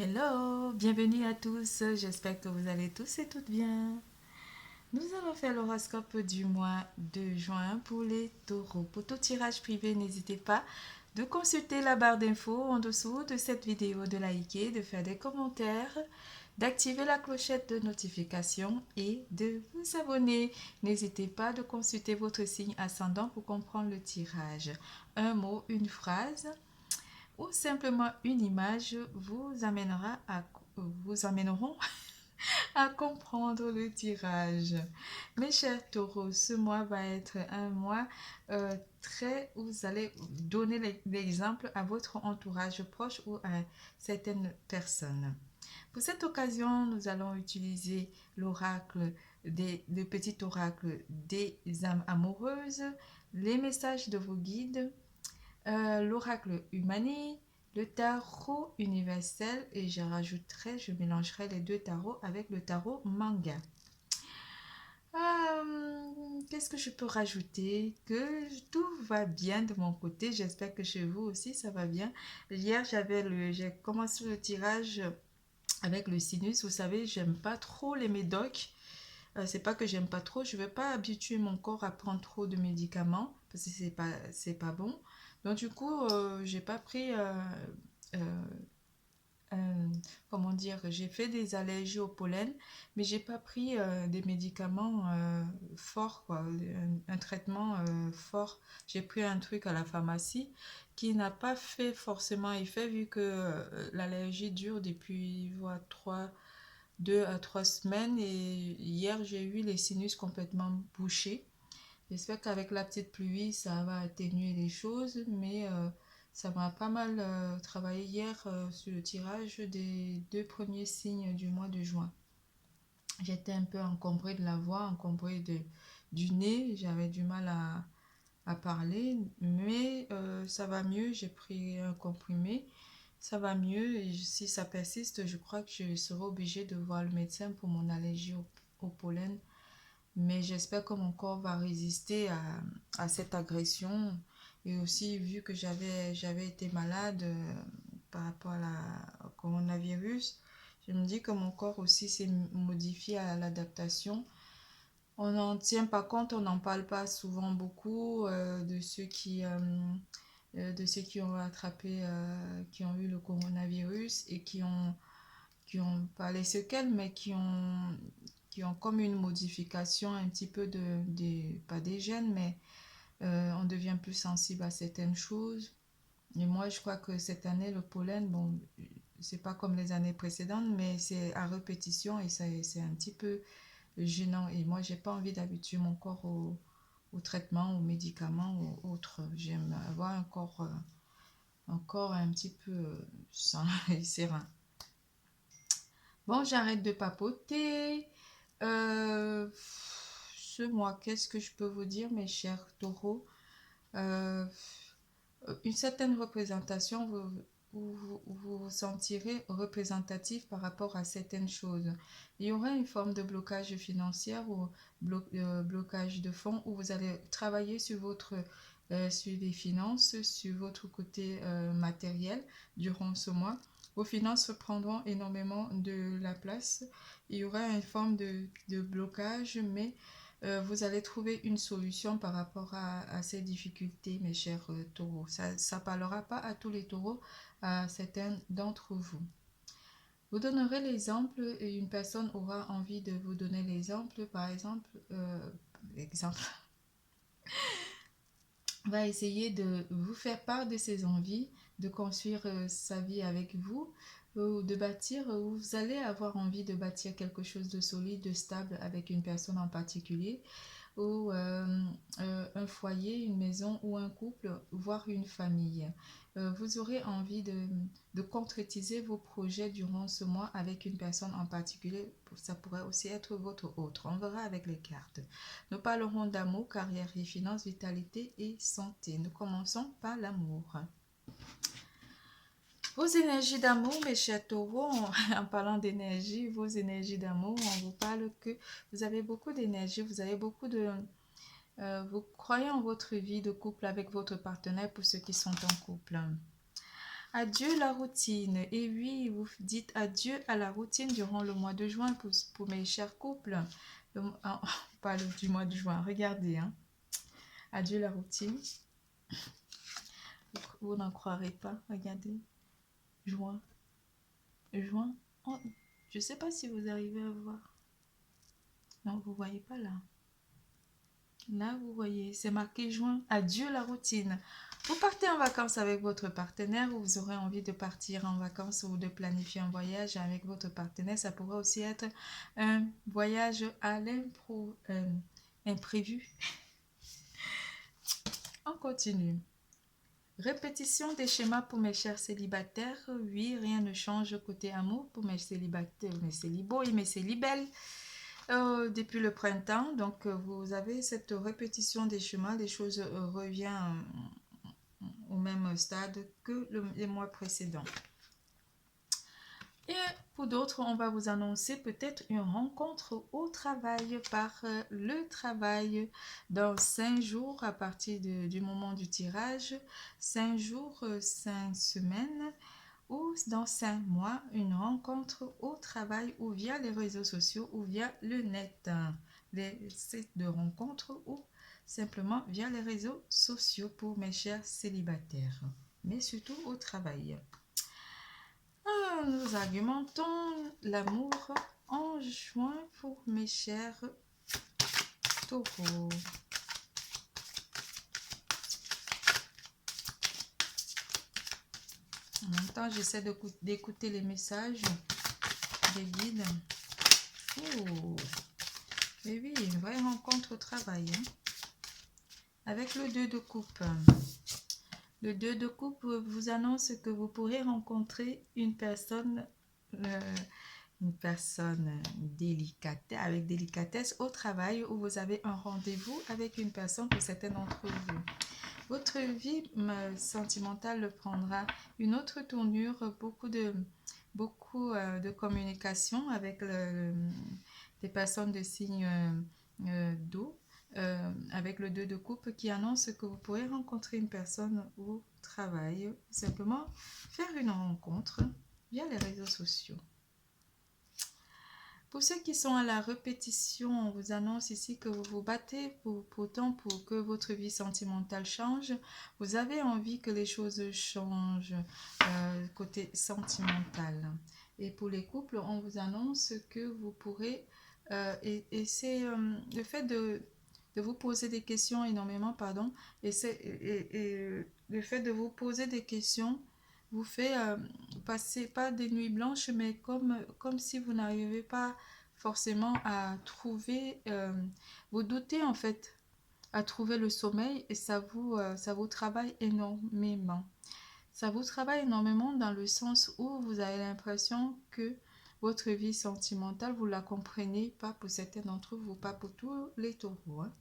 Hello, bienvenue à tous. J'espère que vous allez tous et toutes bien. Nous allons faire l'horoscope du mois de juin pour les taureaux. Pour tout tirage privé, n'hésitez pas de consulter la barre d'infos en dessous de cette vidéo, de liker, de faire des commentaires, d'activer la clochette de notification et de vous abonner. N'hésitez pas de consulter votre signe ascendant pour comprendre le tirage. Un mot, une phrase ou simplement une image vous amèneront à comprendre le tirage. Mes chers taureaux, ce mois va être un mois où vous allez donner l'exemple à votre entourage proche ou à certaines personnes. Pour cette occasion, nous allons utiliser le petit oracle des âmes amoureuses, les messages de vos guides, l'oracle Humani, le tarot universel et je mélangerai les deux tarots avec le tarot manga. Qu'est-ce que je peux rajouter? Que tout va bien de mon côté. J'espère que chez vous aussi ça va bien. Hier, j'ai commencé le tirage avec le sinus. Vous savez, j'aime pas trop les médocs. C'est pas que j'aime pas trop, je veux pas habituer mon corps à prendre trop de médicaments parce que c'est pas bon. Donc du coup, j'ai pas pris euh, euh, comment dire, j'ai fait des allergies au pollen, mais j'ai pas pris des médicaments forts quoi, un traitement fort. J'ai pris un truc à la pharmacie qui n'a pas fait forcément effet vu que l'allergie dure depuis voilà, 2 à 3 semaines et hier j'ai eu les sinus complètement bouchés. J'espère qu'avec la petite pluie ça va atténuer les choses, mais ça m'a pas mal travaillé hier sur le tirage des 2 premiers signes du mois de juin. J'étais un peu encombrée de la voix, du nez, j'avais du mal à parler, mais ça va mieux, j'ai pris un comprimé, ça va mieux et si ça persiste, je crois que je serai obligée de voir le médecin pour mon allergie au pollen. Mais j'espère que mon corps va résister à cette agression. Et aussi, vu que j'avais été malade par rapport au coronavirus, je me dis que mon corps aussi s'est modifié à l'adaptation. On n'en tient pas compte, on n'en parle pas souvent beaucoup de ceux qui ont attrapé, qui ont eu le coronavirus et qui ont pas les séquelles, mais qui ont comme une modification un petit peu pas des gènes, mais on devient plus sensible à certaines choses. Et moi, je crois que cette année, le pollen, bon, c'est pas comme les années précédentes, mais c'est à répétition et c'est un petit peu gênant. Et moi, j'ai pas envie d'habituer mon corps au traitement, aux médicaments ou autres. J'aime avoir un corps un petit peu sain et serein. Bon, j'arrête de papoter. Euh, Ce mois, qu'est-ce que je peux vous dire, mes chers taureaux? Euh, une certaine représentation, vous vous sentirez représentatif par rapport à certaines choses. Il y aura une forme de blocage financier ou blocage de fonds où vous allez travailler sur les finances, sur votre côté matériel durant ce mois. Vos finances prendront énormément de la place. Il y aura une forme de blocage, mais vous allez trouver une solution par rapport à ces difficultés, mes chers taureaux. Ça ne parlera pas à tous les taureaux, à certains d'entre vous. Vous donnerez l'exemple et une personne aura envie de vous donner l'exemple. Par exemple, va essayer de vous faire part de ses envies, de construire sa vie avec vous, ou de bâtir, vous allez avoir envie de bâtir quelque chose de solide, de stable avec une personne en particulier ou un foyer, une maison ou un couple, voire une famille. Vous aurez envie de concrétiser vos projets durant ce mois avec une personne en particulier. Ça pourrait aussi être votre autre. On verra avec les cartes. Nous parlerons d'amour, carrière et finances, vitalité et santé. Nous commençons par l'amour. Vos énergies d'amour, mes chers taureaux, en parlant d'énergie, vos énergies d'amour, on vous parle que vous avez beaucoup d'énergie, vous avez beaucoup vous croyez en votre vie de couple avec votre partenaire pour ceux qui sont en couple. Adieu la routine. Et oui, vous dites adieu à la routine durant le mois de juin pour mes chers couples. On parle du mois de juin. Regardez, hein. Adieu la routine. Vous n'en croirez pas. Regardez. Juin. Juin. Oh, je ne sais pas si vous arrivez à voir. Non, vous ne voyez pas là. Là, vous voyez, c'est marqué juin. Adieu la routine. Vous partez en vacances avec votre partenaire ou vous aurez envie de partir en vacances ou de planifier un voyage avec votre partenaire. Ça pourrait aussi être un voyage à imprévu. On continue. Répétition des schémas pour mes chers célibataires. Oui, rien ne change côté amour pour mes célibataires, mes célibats et mes célibelles. Depuis le printemps, donc vous avez cette répétition des schémas, les choses reviennent au même stade que les mois précédents. Et pour d'autres, on va vous annoncer peut-être une rencontre au travail par le travail dans 5 jours à partir du moment du tirage, 5 jours, 5 semaines ou dans 5 mois, une rencontre au travail ou via les réseaux sociaux ou via le net, les sites de rencontres ou simplement via les réseaux sociaux pour mes chers célibataires, mais surtout au travail. Nous argumentons l'amour en juin pour mes chers taureaux. En même temps, j'essaie d'écouter les messages des guides. Oh, et oui, une vraie rencontre au travail. Hein. Avec le 2 de coupe. Le 2 de coupe vous annonce que vous pourrez rencontrer une personne avec délicatesse au travail où vous avez un rendez-vous avec une personne pour certains d'entre vous. Votre vie sentimentale prendra une autre tournure, beaucoup de communication avec des personnes de signe d'eau, avec le 2 de coupe qui annonce que vous pourrez rencontrer une personne au travail, simplement faire une rencontre via les réseaux sociaux. Pour ceux qui sont à la répétition, on vous annonce ici que vous vous battez pourtant pour que votre vie sentimentale change. Vous avez envie que les choses changent côté sentimental. Et pour les couples, on vous annonce que vous pourrez... et c'est le fait de vous poser des questions énormément, pardon. Et le fait de vous poser des questions vous fait passer pas des nuits blanches, mais comme si vous n'arrivez pas forcément à trouver, vous doutez en fait, à trouver le sommeil et ça vous travaille énormément. Ça vous travaille énormément dans le sens où vous avez l'impression que votre vie sentimentale, vous la comprenez pas pour certains d'entre vous, pas pour tous les taureaux. Hein.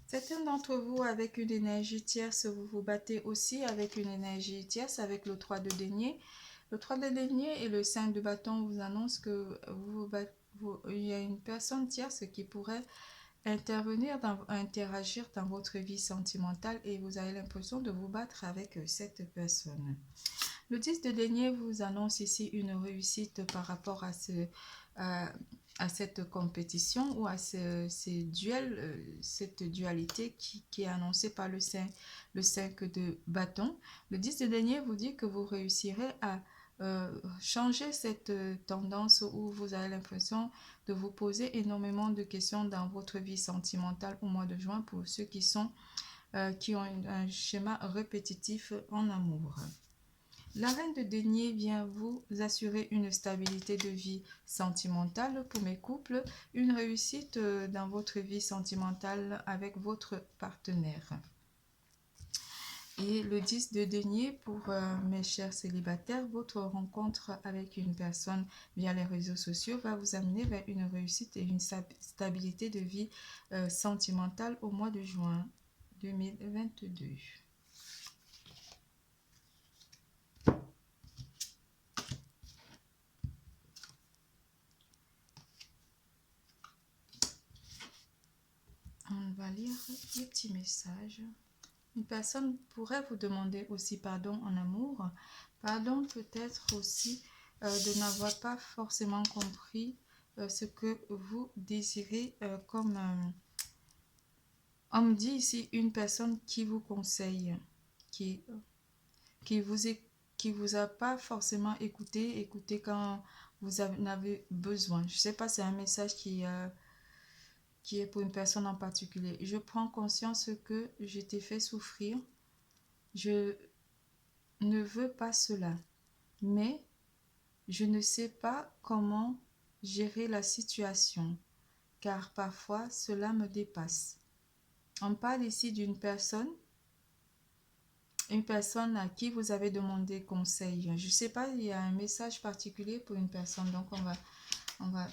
Certains d'entre vous, avec une énergie tierce, vous vous battez aussi avec une énergie tierce, avec le 3 de denier. Le 3 de denier et le 5 de bâton vous annoncent que il y a une personne tierce qui pourrait interagir dans votre vie sentimentale et vous avez l'impression de vous battre avec cette personne. Le 10 de denier vous annonce ici une réussite par rapport à cette compétition ou à ces duels, cette dualité qui est annoncée par le 5 de bâton. Le 10 de denier vous dit que vous réussirez à changer cette tendance où vous avez l'impression de vous poser énormément de questions dans votre vie sentimentale au mois de juin pour ceux qui ont un schéma répétitif en amour. La reine de denier vient vous assurer une stabilité de vie sentimentale pour mes couples, une réussite dans votre vie sentimentale avec votre partenaire. Et le 10 de denier pour mes chers célibataires, votre rencontre avec une personne via les réseaux sociaux va vous amener vers une réussite et une stabilité de vie sentimentale au mois de juin 2022. les petits messages. Une personne pourrait vous demander aussi pardon en amour. Pardon peut-être aussi de n'avoir pas forcément compris ce que vous désirez comme... on me dit ici une personne qui vous conseille, qui, qui vous est, qui vous a pas forcément écouté quand vous en avez besoin. Je sais pas, c'est un message qui est pour une personne en particulier. Je prends conscience que je t'ai fait souffrir. Je ne veux pas cela, mais je ne sais pas comment gérer la situation, car parfois cela me dépasse. On parle ici d'une personne, une personne à qui vous avez demandé conseil. Je ne sais pas, il y a un message particulier pour une personne, donc on va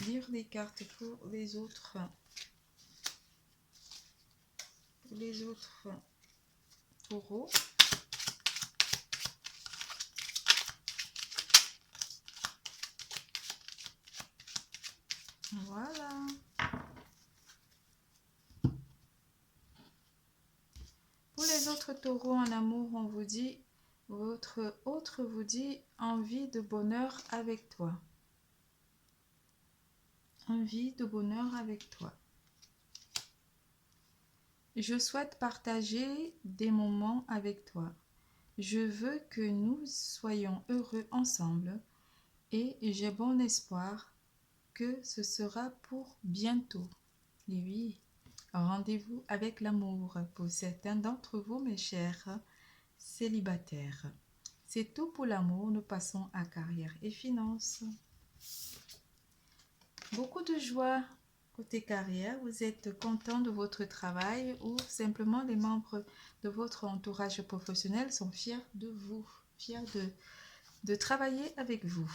lire les cartes pour les autres taureaux. Voilà. Pour les autres taureaux en amour, on vous dit, votre autre vous dit envie de bonheur avec toi. Envie de bonheur avec toi. Je souhaite partager des moments avec toi. Je veux que nous soyons heureux ensemble et j'ai bon espoir que ce sera pour bientôt. Et oui, rendez-vous avec l'amour pour certains d'entre vous, mes chers célibataires. C'est tout pour l'amour. Nous passons à carrière et finances. Beaucoup de joie côté carrière. Vous êtes content de votre travail ou simplement les membres de votre entourage professionnel sont fiers de vous, fiers de travailler avec vous.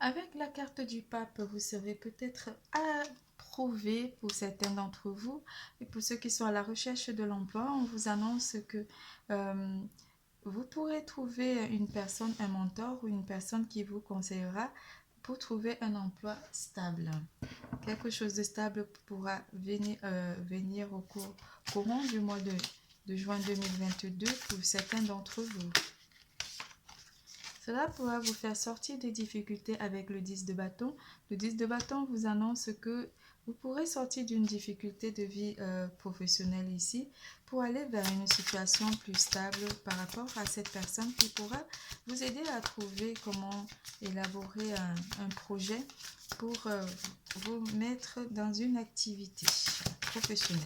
Avec la carte du pape, vous serez peut-être approuvé pour certains d'entre vous. Et pour ceux qui sont à la recherche de l'emploi, on vous annonce que vous pourrez trouver une personne, un mentor ou une personne qui vous conseillera pour trouver un emploi stable. Quelque chose de stable pourra venir au courant du mois de juin 2022 pour certains d'entre vous. Cela pourra vous faire sortir des difficultés avec le 10 de bâton. Le 10 de bâton vous annonce que vous pourrez sortir d'une difficulté de vie professionnelle ici pour aller vers une situation plus stable par rapport à cette personne qui pourra vous aider à trouver comment élaborer un projet pour vous mettre dans une activité professionnelle.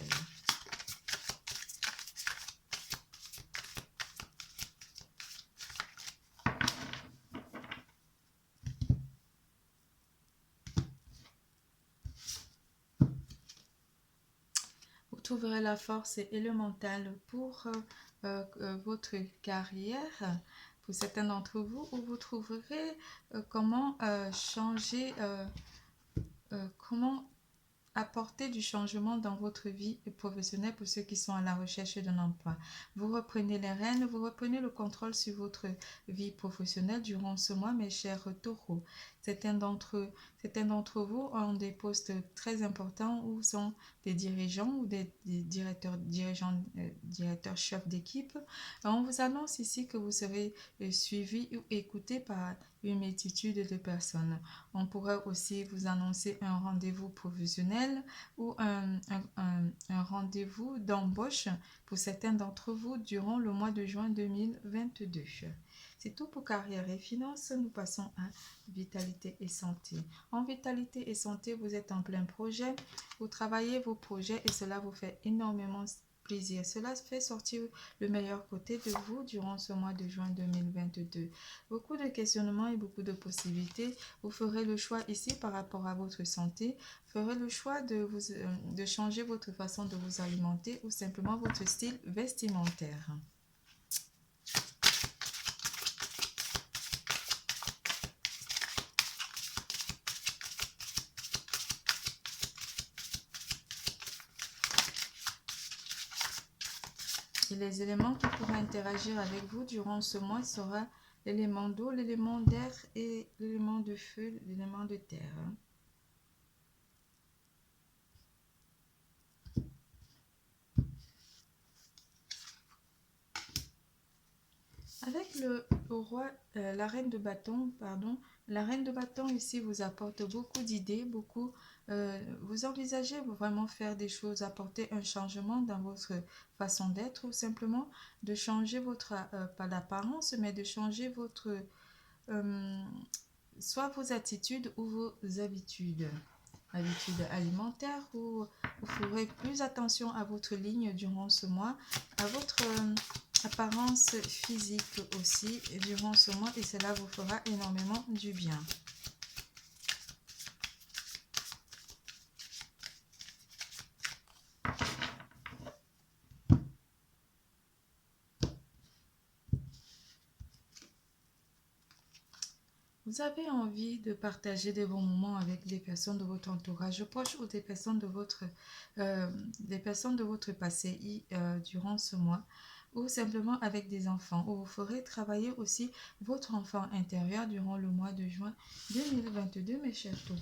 Trouverez la force et le mental pour votre carrière. Pour certains d'entre vous, où vous trouverez comment changer, comment apporter du changement dans votre vie professionnelle pour ceux qui sont à la recherche d'un emploi. Vous reprenez les rênes, vous reprenez le contrôle sur votre vie professionnelle durant ce mois, mes chers taureaux. Certains d'entre vous ont des postes très importants ou sont des dirigeants ou des directeurs chefs d'équipe. On vous annonce ici que vous serez suivi ou écouté par une multitude de personnes. On pourrait aussi vous annoncer un rendez-vous professionnel ou un rendez-vous d'embauche pour certains d'entre vous durant le mois de juin 2022. C'est tout pour carrière et finances. Nous passons à vitalité et santé. En vitalité et santé, vous êtes en plein projet. Vous travaillez vos projets et cela vous fait énormément plaisir. Cela fait sortir le meilleur côté de vous durant ce mois de juin 2022. Beaucoup de questionnements et beaucoup de possibilités. Vous ferez le choix ici par rapport à votre santé. Vous ferez le choix de changer votre façon de vous alimenter ou simplement votre style vestimentaire. Et les éléments qui pourraient interagir avec vous durant ce mois sera l'élément d'eau, l'élément d'air et l'élément de feu, l'élément de terre. Avec le roi, la reine de bâton, pardon, la reine de bâton ici vous apporte beaucoup d'idées, vous envisagez vraiment faire des choses, apporter un changement dans votre façon d'être ou simplement de changer votre, pas d'apparence, mais de changer votre, euh, soit vos attitudes ou vos habitudes alimentaires, vous ferez plus attention à votre ligne durant ce mois, à votre apparence physique aussi durant ce mois et cela vous fera énormément du bien. Vous avez envie de partager des bons moments avec des personnes de votre entourage proche ou des personnes de votre passé durant ce mois ou simplement avec des enfants. Ou vous ferez travailler aussi votre enfant intérieur durant le mois de juin 2022, mes chers taureaux.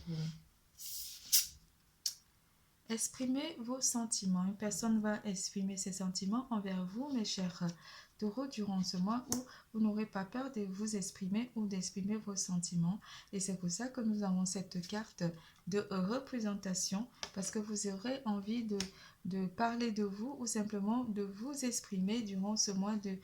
Exprimez vos sentiments. Une personne va exprimer ses sentiments envers vous, mes chers taureaux, durant ce mois où vous n'aurez pas peur de vous exprimer ou d'exprimer vos sentiments. Et c'est pour ça que nous avons cette carte de représentation, parce que vous aurez envie de parler de vous ou simplement de vous exprimer durant ce mois de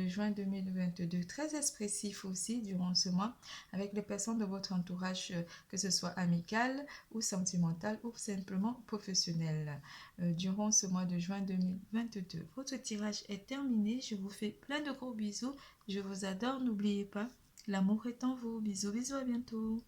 juin 2022. Très expressif aussi durant ce mois avec les personnes de votre entourage, que ce soit amical ou sentimental ou simplement professionnel. Durant ce mois de juin 2022. Votre tirage est terminé. Je vous fais plein de gros bisous. Je vous adore. N'oubliez pas, l'amour est en vous. Bisous, bisous, à bientôt.